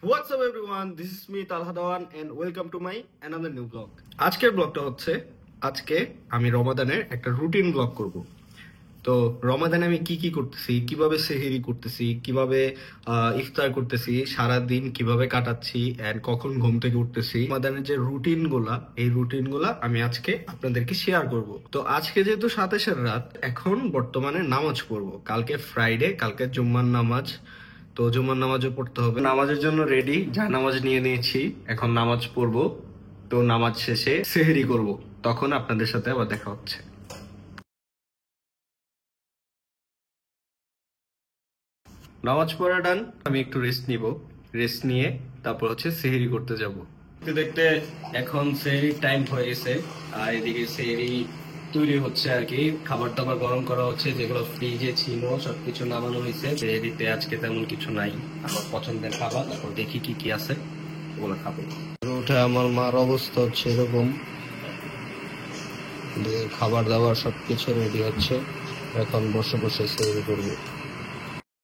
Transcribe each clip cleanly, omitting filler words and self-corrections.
What's up everyone? This is me Talha Dawan and welcome to my another new vlog. আজকের ব্লগটা হচ্ছে আজকে আমি রমাদানের একটা রুটিন ব্লগ করব। তো রমাদানে আমি কি কি করতেছি, কিভাবে সেহরি করতেছি, কিভাবে ইফতার করতেছি, সারা দিন কিভাবে কাটাচ্ছি এন্ড কখন ঘুম থেকে উঠতেছি, রমাদানের যে রুটিনগুলা এই রুটিনগুলা আমি আজকে আপনাদেরকে শেয়ার করব। তো আজকে যেহেতু 27-এর রাত, এখন বর্তমানে নামাজ পড়বো। কালকে ফ্রাইডে, কালকে জুম্মার নামাজ। তো জুমার নামাজও পড়তে হবে, নামাজের জন্য রেডি, যা নামাজ নিয়ে নিয়েছি, এখন নামাজ পড়বো। তো নামাজ শেষে সেহরি করব, তখন আপনাদের সাথে আবার দেখা হচ্ছে। নামাজ পড়া ডান, আমি একটু রেস্ট নিব, রেস্ট নিয়ে তারপর হচ্ছে সেহরি করতে যাব। দেখতে দেখতে এখন সেহরির টাইম হয়ে গেছে, আর এদিকে সেহরি তৈরি হচ্ছে আর কি। খাবার দাবার গরম করা হচ্ছে, যেগুলো ফ্রিজে ছিল সবকিছু নামানো হয়েছে। সেহরিতে আজকে তেমন কিছু নাই, আমার পছন্দের খাবার, তারপর দেখি কি কি আছে ওগুলো খাবো। উঠে আমার মার অবস্থা হচ্ছে এরকম, খাবার দাবার সবকিছু রেডি হচ্ছে, এখন বসে বসে সেহরি করবো।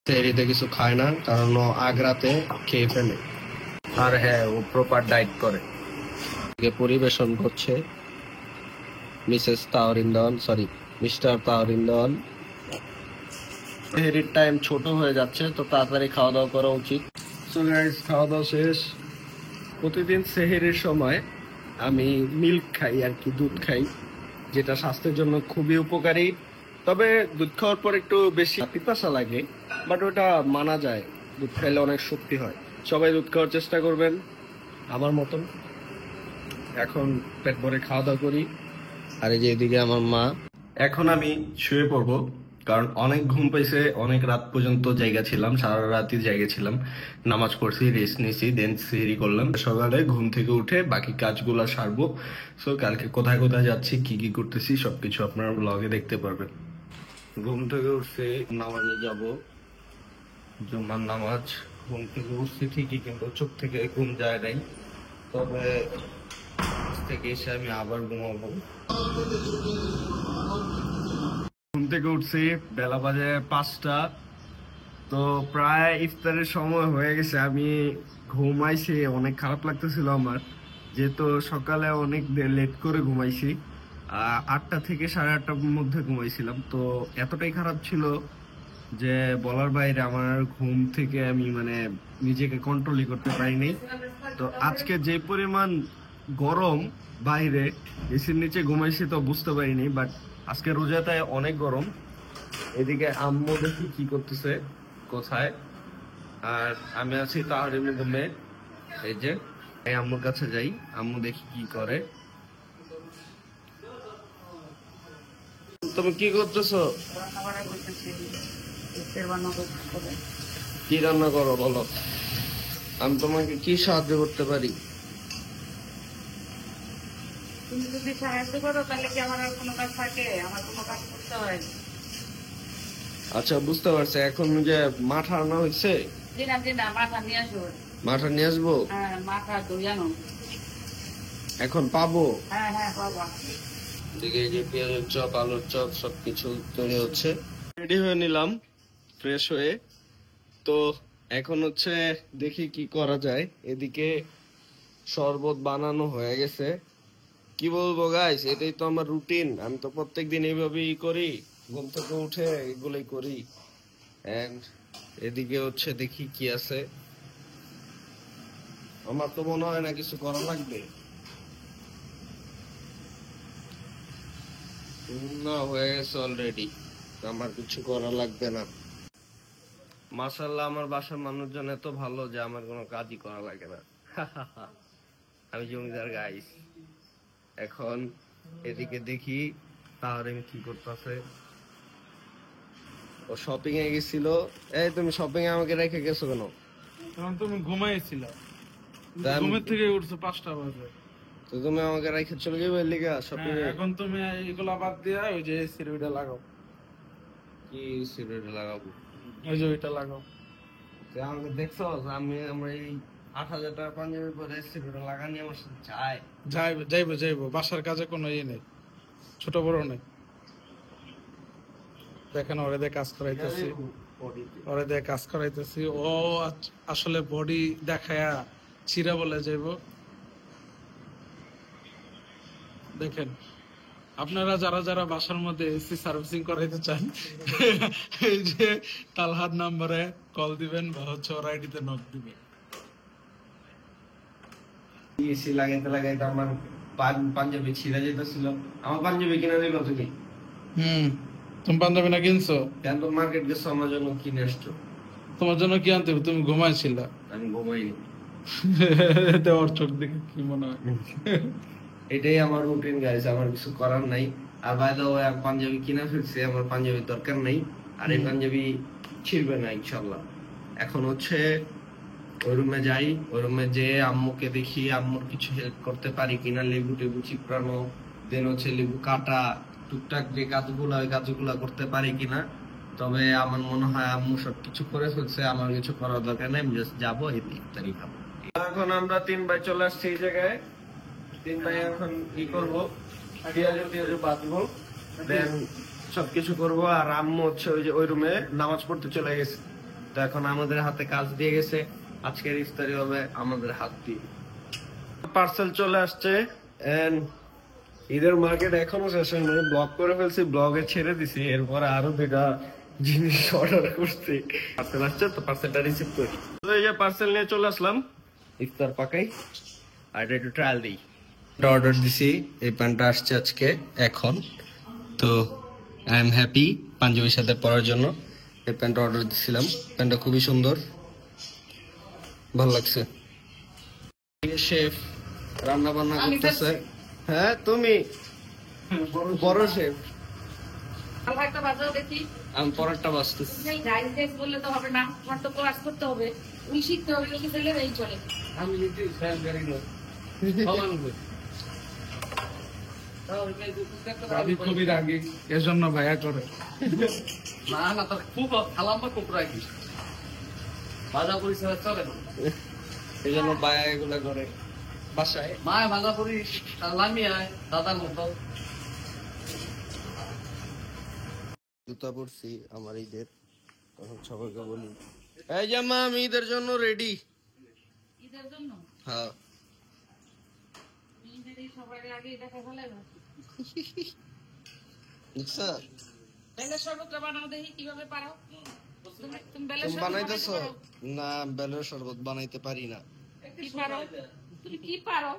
সেহরিতে কিছু খায় না, কারণ ও আগ্রাতে খেয়ে ফেলে। আর হ্যাঁ, ও প্রপার ডায়েট করে। পরিবেশন করছে মিসেস তাওরিন্দন, সরি মিস্টার তাওরিন্দন। সেহরির টাইম ছোট হয়ে যাচ্ছে, তো তাড়াতাড়ি খাওয়া দাওয়া করা উচিত। সো গাইস, খাওয়া দাওয়া শেষ। প্রতিদিন সেহরির সময় আমি মিল্ক খাই আর কি, দুধ খাই, যেটা স্বাস্থ্যের জন্য খুবই উপকারী। তবে দুধ খাওয়ার পর একটু বেশি পিপাসা লাগে, বাট ওটা মানা যায়, দুধ খাইলে অনেক শক্তি হয়। সবাই দুধ খাওয়ার চেষ্টা করবেন আমার মতন। এখন পেট ভরে খাওয়া দাওয়া করি। আর এই যে এদিকে আমার মা। এখন আমি শুয়ে পড়বো, কারণ অনেক ঘুম পাইছে, অনেক রাত পর্যন্ত জায়গা ছিলাম, সারা রাতই জায়গা ছিলাম। নামাজ পড়ছি, রেস্ট নিছি, দেন সেহরি করলাম। সকালে ঘুম থেকে উঠে বাকি কাজগুলো সারবো। সো কালকে কোথায় কোথায় যাচ্ছি, কি কি করতেছি সবকিছু আপনারা ব্লগে দেখতে পারবেন। ঘুম থেকে উঠছে, নামাজে যাব, জুম্মার নামাজ। ঘুম থেকে উঠছি ঠিকই, কিন্তু চোখ থেকে ঘুম যায় নাই। তবে থেকে এসে আমি আবার ঘুমাবো। ঘুম থেকে উঠছি, বেলা বাজে 5টা। তো প্রায় ইফতারের সময় হয়ে গেছে, আমি ঘুমাইছি, অনেক খারাপ লাগতেছিল আমার, যেহেতু সকালে অনেক লেট করে ঘুমাইছি। 8টা থেকে 8:30টার মধ্যে ঘুমাইছিলাম। তো এতটাই খারাপ ছিল যে বলার বাইরে। আমার ঘুম থেকে আমি মানে নিজেকে কন্ট্রোলই করতে পারিনি। তো আজকে যে পরিমাণ গরম বাইরে, এসির নিচে ঘুমাইছি তো বুঝতে পারিনি, বাট আজকে রোজাটায় অনেক গরম। এদিকে আম্মু দেখি কি করতেছে, কোথায়, আর আমি আছি তাহরিমের রুমে। এই যে এই আম্মুর কাছে যাই, আম্মু দেখি কি করে। তুমি কি করতেছো? কি রান্না করো বলো, আমি তোমাকে কি সাহায্য করতে পারি? তুমি যদি সাহায্য করো তাহলে কি আমার আর কোনো কাজ থাকে? আমার কোনো কাজ করতে হয়? আচ্ছা, বুঝতে পারছি। এখন যে মাঠা আনা হয়েছে, দিনা দিনা মাথা নিয়ে আসো। মাঠা নিয়ে আসবো। হ্যাঁ, মাথা ধুই আনো। এখন পাবো? হ্যাঁ হ্যাঁ বাবা। এদিকে এই যে পেঁয়াজের চপ, আলুর চপ সবকিছু তৈরি হচ্ছে। রেডি হয়ে নিলাম ফ্রেশ হয়ে। তো এখন হচ্ছে দেখি কি করা যায়। এদিকে শরবত বানানো হয়ে গেছে। কি বলবো গাইস, এটাই তো আমার রুটিন। আমি তো প্রত্যেকদিন এইভাবেই করি, ঘুম থেকে উঠে এগুলোই করি। এন্ড এদিকে হচ্ছে দেখি কি আছে। আমার তো মনে হয় না কিছু করা লাগবে, না হয়ে গেছে অলরেডি, আমার কিছু করা লাগবে না। মাশাআল্লাহ, আমার বাসার মানুষজন এত ভালো যে আমার কোনো কাজই করা লাগে না। আমি জমিদার গাইস। এখন এদিকে দেখি তাহলে আমি কি করতেছে। ও শপিং এ গেছিল। এই তুমি শপিং এ আমাকে রেখে গেছো কেন? তখন তুমি ঘুমাইছিলা, আমি- ঘুমের থেকে উঠছো 5টা বাজে। তো তুমি আমাকে রেখে চলে যাবে লিগা শপিং হ্যাঁ, এ? এখন তুমি এগুলা বাদ দিয়া ওই যে সিরিটা লাগাও, কি সিগারেট লাগাবো? ওই যে ওইটা লাগাও। তো আমাকে দেখছো আমরা এই 8,000 টাকা পাঞ্জাবি পরে সিগারেট লাগানি আমার সাথে চায়। যাইবো বাসার কাজে কোনো ইয়ে নেই, ছোট বড় নেই। দেখেন ওরে দিয়ে কাজ করাইতেছি। ওরে দিয়ে কাজ করাইতেছি। ও আসলে বডি দেখায়া চিরা বলে যাইব। দেখেন, আপনারা যারা যারা বাসার মধ্যে এসি সার্ভিসিং করাইতে চান, এই যে তালহার নাম্বারে কল দিবেন বা হচ্ছে ওর আইডিতে নক দিবেন। এসি লাগাইতে লাগাইতে আমার পাঞ্জাবি ছিঁড়ে যেতেছিল। আমার পাঞ্জাবি কিনে দিল তুমি? তুমি পাঞ্জাবি না কিনছো? কেন তো মার্কেট গেছো আমার জন্য কিনে আসছো? তোমার জন্য কি আনতে হবে? তুমি ঘুমাইছিল। আমি ঘুমাইনি। দেওয়ার চোখ দেখে কি মনে হয়? এটাই আমার রুটিন গাইস, আমার কিছু করার নাই। আর বাই দ্য ওয়ে পাঞ্জাবি কিনা ফেলছি, আমার পাঞ্জাবির দরকার নাই। আর এই পাঞ্জাবি ছিড়বে না ইনশাল্লাহ। এখন হচ্ছে ওই রুমে যাই, ওই রুমে যে আম্মুকে দেখি আম্মুর কিছু হেল্প করতে পারি কিনা, লেবু টেবু চিপড়ানো, দেন হচ্ছে লেবু কাটা, টুকটাক যে কাজগুলো ওই কাজগুলো করতে পারি কিনা। তবে আমার মনে হয় আম্মু সবকিছু করে ফেলছে, আমার কিছু করার দরকার নেই। আমি জাস্ট যাবো, ইফতারি খাবো। এখন আমরা 3 ভাই চলে আসছি এই জায়গায়। 3 ভাই এখন কি করবো, পেঁয়াজু বাঁধবো, দেন সবকিছু করবো। আর আম্মু হচ্ছে ওই যে ওই রুমে নামাজ পড়তে চলে গেছে। তো এখন আমাদের হাতে কাজ দিয়ে গেছে, আজকের ইফতারি হবে আমাদের হাত দিয়ে। পার্সেল চলে আসছে এন্ড ঈদের মার্কেট এখনো শেষ হয়নি, ব্লগ করে ফেলছি, ব্লগে ছেড়ে দিছি। এরপর আরো 2টা জিনিস অর্ডার করছি। পার্সেল আসছে, তো পার্সেলটা রিসিভ করি। তো এই যে পার্সেল নিয়ে চলে আসলাম, ইফতার পাকাই আর এটা একটু ট্রায়াল দিই। অর্ডার দিছি, এই প্যান্টটা আসছে আজকে এখন। তো আই এম হ্যাপি পাঞ্জাবির সাথে পরার জন্য এই প্যান্টটা অর্ডার দিছিলাম। প্যান্টটা খুবই সুন্দর, ভালো লাগছে। শেফ রান্না বান্না করতেছে। হ্যাঁ তুমি বড় শেফ। একটা বাজাও দেখি। আমি পরেরটা বাঁচতেছি। রাইস বললে তো হবে না, আমার তো ক্লাস করতে হবে, তুমি শিখতে হবে, লোকে ফেলে এই চলে। আমি যদি আমি খুবই রাগি, এজন্য ভাইয়া করে। না না, তার খুব খালাম্বা খুব রাখি, ভাজা পুরি ছাড়া চলে না। এই জন্য বায়া এগুলা করে বাসায়। মায় ভাজা পুরি লামি আয় দাদার মতো। জুতা পরছি আমার ঈদের, তখন সবাইকে বলি এই জামা আমি ঈদের জন্য রেডি। ঈদের জন্য হ্যাঁ ঈদের এই সবার আগে দেখা ফেলে না। বুঝছো? বেলের শরবতটা বানাও দেখি কিভাবে পারো। তুমি বেলের তুমি শরবত বানাইতেছো? না, বেলের শরবত বানাইতে পারি না। কি পারো? তুমি কি পারো?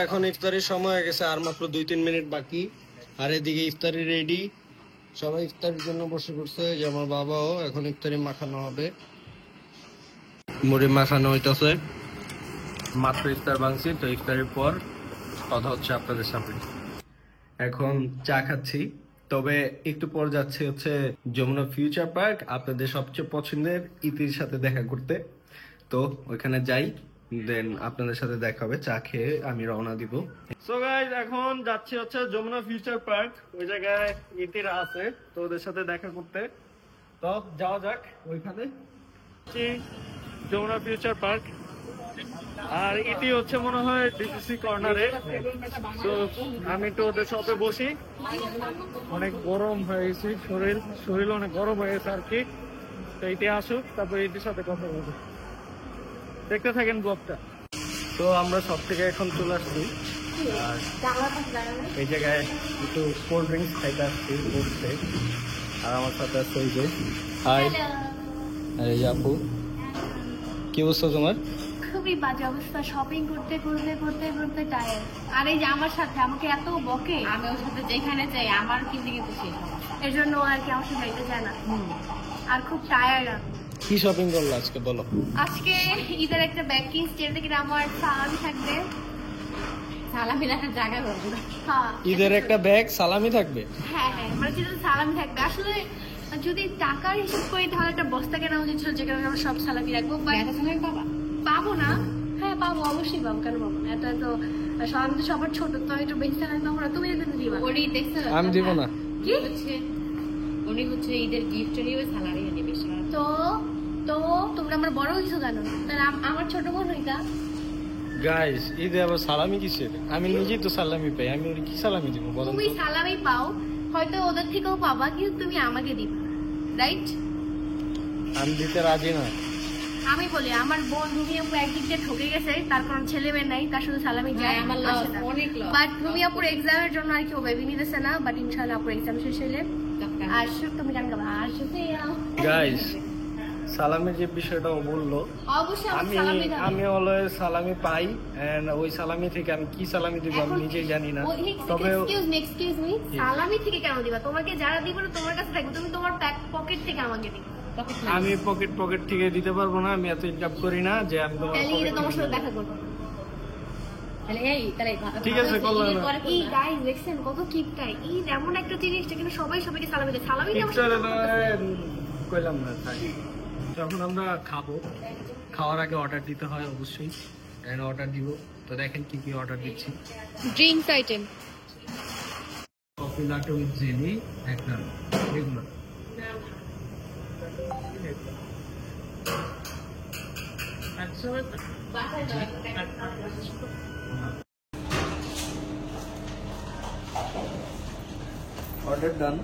এখন ইফতারির সময় হয়ে গেছে, আর মাত্র 2-3 মিনিট বাকি। আর এদিকে ইফতারি রেডি, সবাই ইফতারির জন্য বসে পড়ছে। যে আমার বাবাও, এখন ইফতারি মাখানো হবে, মুড়ি মাখানো হইতেছে। মাত্র ইফতার ভাঙছি, তো ইফতারির পর কথা হচ্ছে আপনাদের সামনে। এখন চা খাচ্ছি, তবে একটু পর যাচ্ছে হচ্ছে যমুনা ফিউচার পার্ক, আপনাদের সবচেয়ে পছন্দের ইতির সাথে দেখা করতে। তো ওইখানে যাই, দেন আপনাদের সাথে দেখা হবে। চা খেয়ে আমি রওনা দিব। সো গাইস, এখন যাচ্ছি হচ্ছে যমুনা ফিউচার পার্ক, ওই জায়গায় ইতিরা আছে, তো ওদের সাথে দেখা করতে। তো যাওয়া যাক ওইখানে। যমুনা ফিউচার পার্ক, আর ইতি হচ্ছে মনে হয় ডিসিসি কর্নারে। তো আমি একটু ওদের শপে বসি। অনেক গরম হয়ে গেছে, শরীর অনেক গরম হয়ে গেছে আর কি। তো ইতি আসুক, তারপর ইতির সাথে কথা বলবো। দেখতে থাকেন ব্লগটা। তো আমরা সব থেকে এখন চলে আসছি, আর এই জায়গায় একটু কোল্ড ড্রিঙ্কস খাইতে আসছি বসতে। আর আমার সাথে আছে এই যে হাই, আর এই যে আপু। কি অবস্থা তোমার? খুবই বাজে অবস্থা, শপিং করতে করতে করতে করতে টায়ার। আর এই যে আমার সাথে আমাকে এত বকে, আমি ওর সাথে যেখানে যাই আমার কিন্তু কিন্তু সেই এর জন্য ও আর কি আমার সাথে যাইতে চায় না। আর খুব টায়ার্ড। কি শপিং করলো আজকে বলো? আজকে ঈদের একটা ব্যাগ কিনছি, যেটা কিনা আমার সালামি থাকবে। সালামি রাখার জায়গা করবো না। হ্যাঁ ঈদের একটা ব্যাগ সালামি থাকবে? হ্যাঁ হ্যাঁ, মানে যেটা সালামি থাকবে। আসলে যদি টাকার হিসাব করি তাহলে একটা বস্তা কেনা উচিত ছিল, যেখানে আমরা সব সালামি রাখবো। বাবা পাবো না? হ্যাঁ পাবো, অবশ্যই পাবো, কেন পাবো না? এটা তো সালামি তো সবার ছোট, তো একটু বেশি সালামি পাবো না। তুমি এদের দিবা? ওরই দেখছো? আমি দিব না। কি হচ্ছে উনি হচ্ছে ঈদের গিফট নিয়ে ওই স্যালারি নেবে। তো তো তোমরা আমার বড় হয়েছো কেন? তাহলে আমার ছোট বোন হইতা। গাইস ঈদে আবার সালামি কিসের? আমি নিজেই তো সালামি পাই, আমি ওর কি সালামি দিব বলেন তুমি তো? সালামি পাও, হয়তো ওদের থেকেও পাবা, কিন্তু তুমি আমাকে দিবা, রাইট? আমি দিতে রাজি না। আমি বলি আমার বোন রুমি আপু একদিক দিয়ে ঠকে গেছে, তার কারণ ছেলে মেয়ে নাই, তার শুধু সালামি যায়, আমার loss, অনেক loss। বাট রুমি আপুর এক্সামের জন্য আর কি ও বেবি নিতেছে না, বাট ইনশাআল্লাহ আপুর এক্সাম শেষ হলে আসুক, তুমি গান গাবা আসুকে গাইস সালামের যে বিষয়টা ও বললো, অবশ্যই আমি আমি সালামি দেব। আমি অলওয়েজ সালামি পাই, এন্ড ওই সালামি থেকে আমি কি সালামি দিব আমি নিজেই জানি না। তবে এক্সকিউজ মি, সালামি থেকে কেন দিবা? তোমাকে যারা দিব না তোমার কাছে থাকবে, তুমি তোমার পকেট থেকে আমাকে দিবা। আমি পকেট থেকে দিতে পারবো না, আমি এত ইনকাম করি না যে আমি তোমার তাহলে ঈদে pocket তোমার থেকে সাথে দিব। দেখা করবো। ঠিক আছে করলাম না। এই গাইস দেখছেন কত কিপটাই, ঈদ এমন একটা জিনিস যেখানে সবাই সবাইকে সালামি দেয়, সালামি দেওয়ার পিকচারে সাথে কইলাম না তাই। যখন আমরা খাবো, খাওয়ার আগে অর্ডার দিতে হয় অবশ্যই, এন্ড অর্ডার দিব। তো দেখেন কি কি অর্ডার দিচ্ছি। Drinks item. Coffee latte with jelly একটা এগুলো। Order done.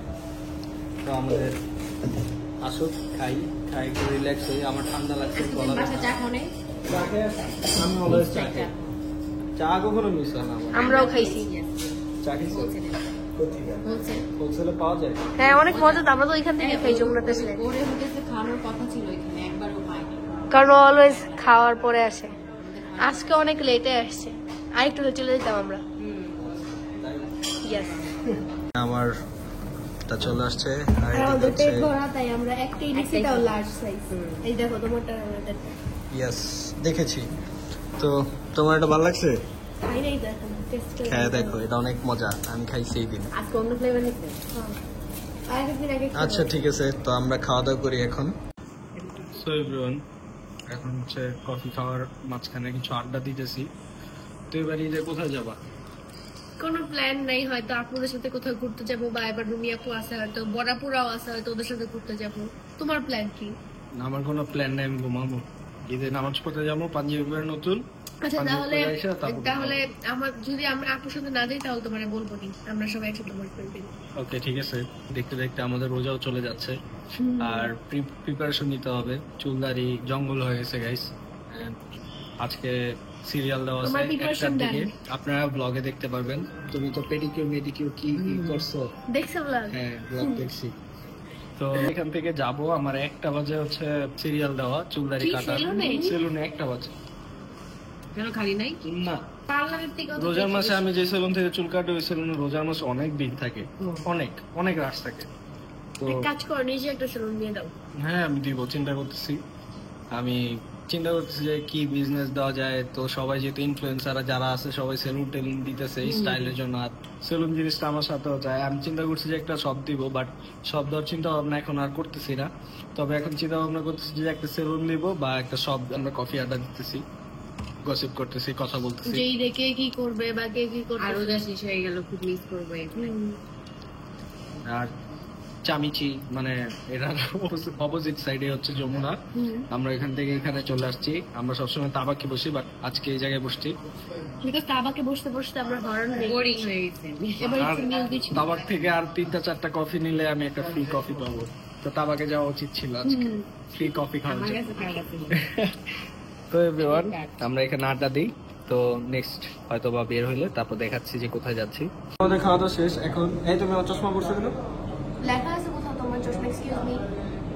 তো আমাদের আসুক, খাই একটু রিল্যাক্স হই। আমার ঠান্ডা লাগছে গলা ব্যথা। আমি অলওয়েজ চা খাই, চা কখনো মিস হয় না আমার। আমরাও খাইছি। চা খাইছো হোলসেলে পাওয়া যায়? হ্যাঁ অনেক মজা, আমরা তো এখান থেকে খাই যমুনাতে ছিলেন, ওরে হোটেলে খাওয়ানোর কথা ছিল এখানে, একবারও পাইনি। কারণ অলওয়েজ খাওয়ার পরে আসে। আজকে অনেক লেটে আসছে, আরেকটু চলে যেতাম আমরা। ইয়েস, আমার তা চলে আসছে। আর আমাদের পেট ভরা, তাই আমরা একটাই নিচ্ছি, তাও লার্জ সাইজ। এই দেখো তোমারটা, আমাদের ইয়েস দেখেছি। তো তোমার এটা ভালো লাগছে? খাই নাই, দেখো টেস্ট করে হ্যাঁ দেখো, এটা অনেক মজা, আমি খাইছি এই দিন। আজকে অন্য ফ্লেভার নিচ্ছে। আরেকদিন আগে আচ্ছা ঠিক আছে, তো আমরা খাওয়া দাওয়া করি এখন। সো এভরিওয়ান, এখন হচ্ছে কফি খাওয়ার মাঝখানে কিছু আড্ডা দিতেছি। তো এবার ঈদে কোথায় যাবা? কোনো প্ল্যান নাই, হয়তো আপনাদের সাথে কোথাও ঘুরতে যাবো, বা এবার রুমি আপু আছে, হয়তো বড়াপুরাও আছে, হয়তো ওদের সাথে ঘুরতে যাবো। তোমার প্ল্যান কি? আমার কোনো প্ল্যান নাই, আমি ঘুমাবো। ঈদে নামাজ পড়তে যাবো, পাঞ্জাবি পরে নতুন। আচ্ছা পাঞ্জাবি তাহলে পরে এসে তারপর তাহলে আমার যদি আমরা আপুর সাথে না যাই তাহলে তোমার বলবো নি, আমরা সবাই একসাথে মনে করবি। ওকে ঠিক আছে। দেখতে দেখতে আমাদের রোজাও চলে যাচ্ছে, আর প্রিপারেশন নিতে হবে। চুলদারি জঙ্গল হয়ে গেছে গাইস। আজকে সিরিয়াল দেওয়া আছে তোমার preparation 1টার দিকে, done? আপনারা ব্লগে দেখতে পারবেন। তুমি তো পেডিকিউর মেডিকিউর কি কি করছো? দেখছো ব্লগ? হ্যাঁ ব্লগ দেখছি। তো এখান থেকে যাব, আমার 1টা বাজে হচ্ছে সিরিয়াল দেওয়া, চুলদারি কি, কাটা। সেলুনে? সেলুনে 1টা বাজে কেন খালি নাই? না। পার্লারের থেকে রোজার মাসে আমি যে সেলুন থেকে চুল কাটি, ওই সেলুনে রোজার মাসে অনেক ভিড় থাকে, অনেক অনেক রাশ থাকে। তো এক কাজ করো, নিজে একটা সেলুন নিয়ে দাও। হ্যাঁ আমি দিব, চিন্তা করতেছি। আমি চিন্তা করতেছি যে কি বিজনেস দেওয়া যায়। তো সবাই যেহেতু ইনফ্লুয়েন্সাররা যারা আছে সবাই সেলুন টেলুন দিতেছে স্টাইলের জন্য, আর সেলুন জিনিসটা আমার সাথেও যায়। আমি চিন্তা করছি যে একটা শপ দিব, বাট শপ দেওয়ার চিন্তা ভাবনা এখন আর করতেছি না। তবে এখন চিন্তা ভাবনা করতেছি যে একটা সেলুন দিব বা একটা শপ, আমরা কফি আড্ডা দিতেছি, গসিপ করতেছি, কথা বলতেছি। যেই দেখে কি করবে বা কে কি করবে। আর রোজা শেষ হয়ে গেল, খুব মিস করবো এগুলো। আর চামিচি মানে এটা অপোজিট সাইডে হচ্ছে যমুনা। আমরা এখান থেকে এখানে চলে আসছি। আমরা সবসময় তাবাকে বসি, বাট আজকে এই জায়গায় বসছি। বিকজ তাবাকে বসতে বসতে আমরা হরণ নেই, বোরিং হয়ে গেছে। এবার আর একটু মিল দিচ্ছি। তাবাক থেকে আর 3টা-4টা কফি নিলে আমি একটা ফ্রি কফি পাবো। তো তাবাকে যাওয়া উচিত ছিল আজকে, ফ্রি কফি খাওয়া আমার উচিত। কাছে কার্ড আছে। তো এভরিওয়ান, আমরা এখানে আড্ডা দিই। তো নেক্সট হয়তো বা বের হইলে তারপর দেখাচ্ছি যে কোথায় যাচ্ছি। আমাদের খাওয়া দাওয়া শেষ এখন। এই তুমি আমার চশমা পড়ছো কেন? লেখা আছে কোথাও তোমার চশমা? এক্সকিউজ মি,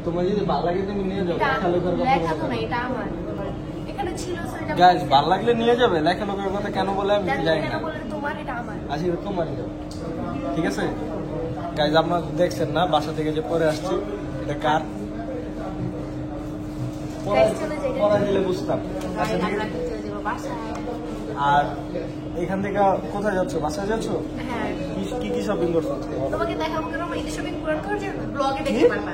তোমার যদি ভালো লাগে তুমি নিয়ে যাও, এটা লেখালেখার কথা লেখা তো বলো। না, এটা আমার এখানে ছিল, so এটা গাইস ভালো লাগলে নিয়ে যাবে, লেখালেখার কথা কেন বলে আমি জানি জানি কেন না। বলে তোমার, এটা আমার। আজকে তোমারই যাও, ঠিক আছে? গাইস আপনারা দেখছেন না বাসা থেকে যে পরে আসছি, এটা কার? Guys, চলে যাই। পরে দিলে বুঝতাম। আর আমরা এখন চলে যাবো বাসায়। আর এখান থেকে কোথায় যাচ্ছ? বাসায় যাচ্ছ? হ্যাঁ, কি কি শপিং করছো আজকে? তোমাকে দেখাবো কেন, আমার ঈদের শপিং পূরণ করে যাবে, ব্লগে দেখতে পারবা।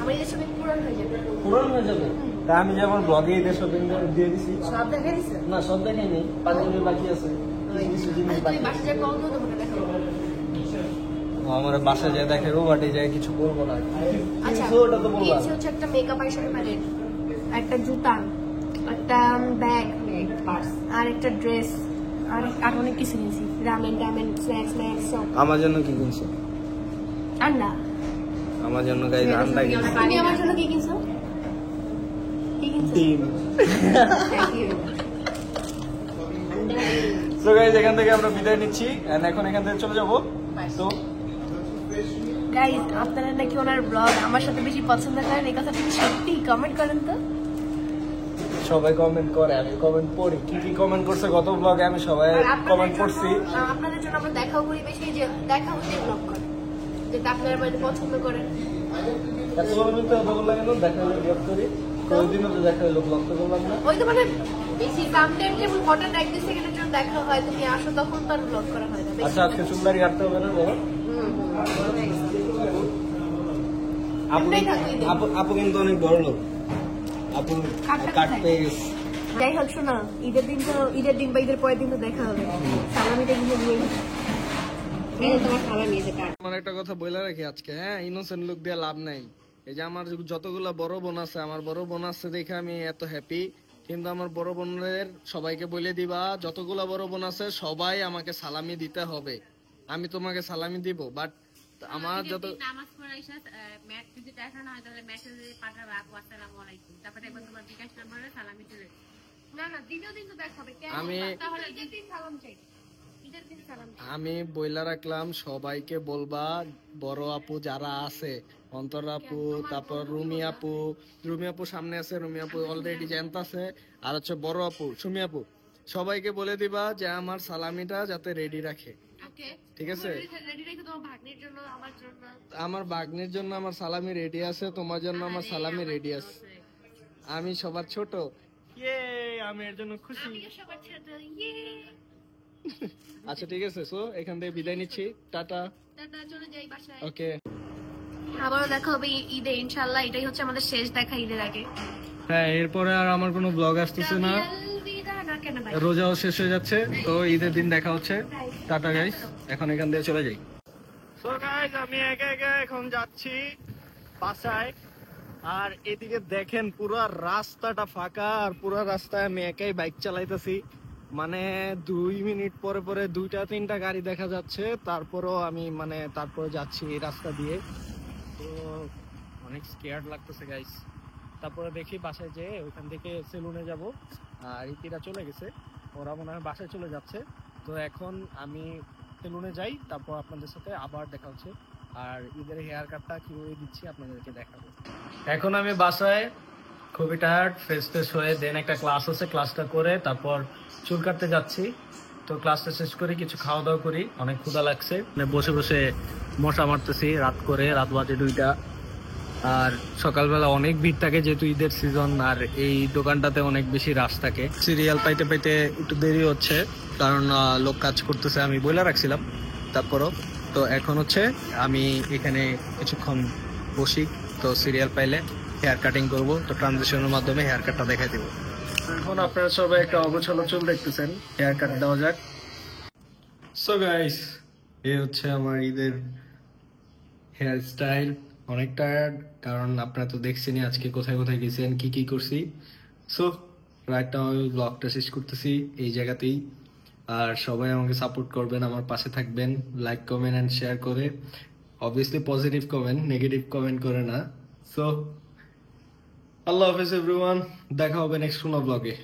আমার ঈদের শপিং পূরণ হয়ে যাবে। পুরনো হয়ে যাবে। তা আমি যেমন ব্লগে ঈদের শপিং দিয়ে দিছি। সব দেখা দিছে। না সব দেখাই নেই, পাঞ্জাবি বাকি আছে, কিছু জিনিস আচ্ছা, বাকি তুমি আছে। বাসায় যা কল দাও, তোমাকে দেখাবো। আমার বাসায় যায় দেখে রোবাটে যায়, কিছু বলবো না। আচ্ছা, কিছু ওটা তো বললাম। কিনছি হচ্ছে একটা মেকআপ আইশ্যাডো প্যালেট, একটা জুতা, একটা ব্যাগ আর একটা ড্রেস আর অনেক কিছু নিয়েছি, রামেন টামেন স্ন্যাক্স সব। আমার জন্য কি কিনছো? আন্ডা। আমার জন্য গাইস আন্ডা কিনছো। তুমি আমার জন্য কি কিনছো? কি কিনছো? ডিম। সো গাইস এখান থেকে আমরা বিদায় নিচ্ছি এন্ড এখন এখান থেকে চলে যাব। তো গাইস আপনারা নাকি ওনার ব্লগ আমার সাথে বেশি পছন্দ করেন, এই কথাটা কি সত্যি? কমেন্ট করেন তো। সবাই কমেন্ট করে, আমি কমেন্ট পড়ি। কি কি কমেন্ট করছে গত ব্লগে আমি সবাই আর আপনাদের কমেন্ট জন্য- করছি। আপনাদের জন্য আমরা দেখাও করি বেশি, যে দেখা হচ্ছে ব্লগ করে, যেটা আপনারা মানে পছন্দ করেন। এতগুলো মিনিট এতগুলো লাগে না, দেখা হলে ব্লগ করি। কোনদিনও তো দেখা হলো ব্লগ তো করলাম না। ওই তো মানে বেশি সামটাইম যেমন হঠাৎ এক দুই সেকেন্ডের জন্য দেখা হয়, তুমি আসো তখন তো আর ব্লগ করা হয় না। বেশি আচ্ছা আজকে চুলদারি কাটতে হবে না বলো? আপু এমনিই থাকো ঈদে। আপু কিন্তু অনেক বড় লোক। আপু কাটতে কাটতে গেছে। যাই হোক শোনো, ঈদের দিন তো, ঈদের দিন বা ঈদের পরের দিন তো দেখা হবে। সালামিটা কিন্তু নিয়ে নিই। এই যে তোমার সালামি, এই যে কার্ড। আমার একটা কথা বলে রাখি আজকে, হ্যাঁ, ইনোসেন্ট লুক দিয়ে লাভ নাই। এই যে আমার যতগুলা বড় বোন আছে, আমার বড় বোন আছে দেখে আমি এত হ্যাপি, কিন্তু আমার বড় বোনের সবাইকে বলে দিবা, যতগুলা বড় বোন আছে সবাই আমাকে সালামি দিতে হবে। আমি তোমাকে সালামি দিব, বাট আমার যত নামাজ পড়ে এসে ম্যাট যদি দেখা না হয় তাহলে মেসেজে পাঠাবে আপু আসসালামু আলাইকুম, তারপরে একবার তোমার বিকাশ নাম্বারে সালামি চলে যাবে। না না, দ্বিতীয় দিন তো দেখা হবে। কেন? আমি- তাহলে ঈদের দিন সালাম চাই। ঈদের দিন সালাম চাই। আমি বইলা রাখলাম সবাইকে বলবা, বড় আপু যারা আছে, অন্তর আপু, তারপর রুমি আপু সামনে আছে, রুমি আপু অলরেডি জানতে আছে, আর হচ্ছে বড় আপু সুমি আপু, সবাইকে বলে দিবা যে আমার সালামিটা যাতে রেডি রাখে। ওকে, ঠিক আছে? রেডি রেখে তোমার ভাগ্নির জন্য, আমার জন্য। আমার বাগনির জন্য আমার সালামি রেডি আছে, তোমার জন্য আমার সালামি রেডি আছে। আমি সবার ছোট, ইয়ে, আমি এর জন্য খুশি। আমিও সবার ছোট, ইয়ে। আচ্ছা ঠিক আছে, সো এখান থেকে বিদায় নিচ্ছি, টাটা। টাটা, চলে যাই বাসায়। ওকে, আবারও দেখা হবে ঈদে ইনশাআল্লাহ। এটাই হচ্ছে আমাদের শেষ দেখা ঈদের আগে। হ্যাঁ, এরপরে আর আমার কোনো ব্লগ আসতেছে না, আলবিদা, না কেন ভাই? রোজাও শেষ হয়ে যাচ্ছে, তো ঈদের দিন দেখা হচ্ছে। টাটা গাইস, এখন এখান থেকে চলে যাই। সো গাইস আমি একা একা এখন যাচ্ছি বাসায়, আর এদিকে দেখেন পুরো রাস্তাটা ফাঁকা, আর পুরো রাস্তায় আমি একাই বাইক চালাইতেছি। মানে 2 মিনিট পরে পরে 2-3টা গাড়ি দেখা যাচ্ছে, তারপরও আমি মানে তারপরে যাচ্ছি এই রাস্তা দিয়ে। তো অনেক স্কেয়ার্ড লাগতেছে গাইস। তারপরে দেখি বাসায় যেয়ে ওইখান থেকে সেলুনে যাব, আর ইতিরা চলে গেছে, ওরা মনে হয় বাসায় চলে যাচ্ছে। তো এখন আমি সেলুনে যাই, তারপর আপনাদের সাথে আবার দেখা হচ্ছে, আর ঈদের হেয়ার কাটটা কিভাবে দিচ্ছি আপনাদেরকে দেখাবো। এখন আমি বাসায় খুবই টায়ার্ড, ফ্রেশ ফ্রেশ হয়ে দেন একটা ক্লাস আছে, ক্লাসটা করে তারপর চুল কাটতে যাচ্ছি। তো ক্লাসটা শেষ করে কিছু খাওয়া দাওয়া করি, অনেক ক্ষুধা লাগছে, মানে বসে বসে মশা মারতেছি রাত করে, রাত বাজে 2টা। আর সকালবেলা অনেক ভিড় থাকে যেহেতু ঈদের সিজন, আর এই দোকানটাতে অনেক বেশি রাশ থাকে। সিরিয়াল পাইতে পাইতে একটু দেরি হচ্ছে, কারণ লোক কাজ করতেছে, আমি বলে রাখছিলাম তারপরও। তো এখন হচ্ছে আমি এখানে কিছুক্ষণ বসি, তো সিরিয়াল পাইলে হেয়ার কাটিং করবো, তো ট্রানজিশনের মাধ্যমে হেয়ার কাটটা দেখাই দেবো। এখন আপনারা সবাই একটা অগোছালো চুল দেখতেছেন, হেয়ার কাট দেওয়া যাক। সো গাইস, এই হচ্ছে আমার ঈদের হেয়ার স্টাইল। অনেক টায়ার্ড, কারণ আপনারা তো দেখছেনই আজকে কোথায় কোথায় গেছেন, কি কি করছি। সো রাইট নাও আমি ব্লগটা শেষ করতেছি এই জায়গাতেই। আর সবাই আমাকে সাপোর্ট করবেন, আমার পাশে থাকবেন, লাইক কমেন্ট অ্যান্ড শেয়ার করে, obviously positive comment, negative comment করে না। সো আল্লাহ হাফেজ এভরিওয়ান, দেখা হবে নেক্সট কোনো ব্লগে।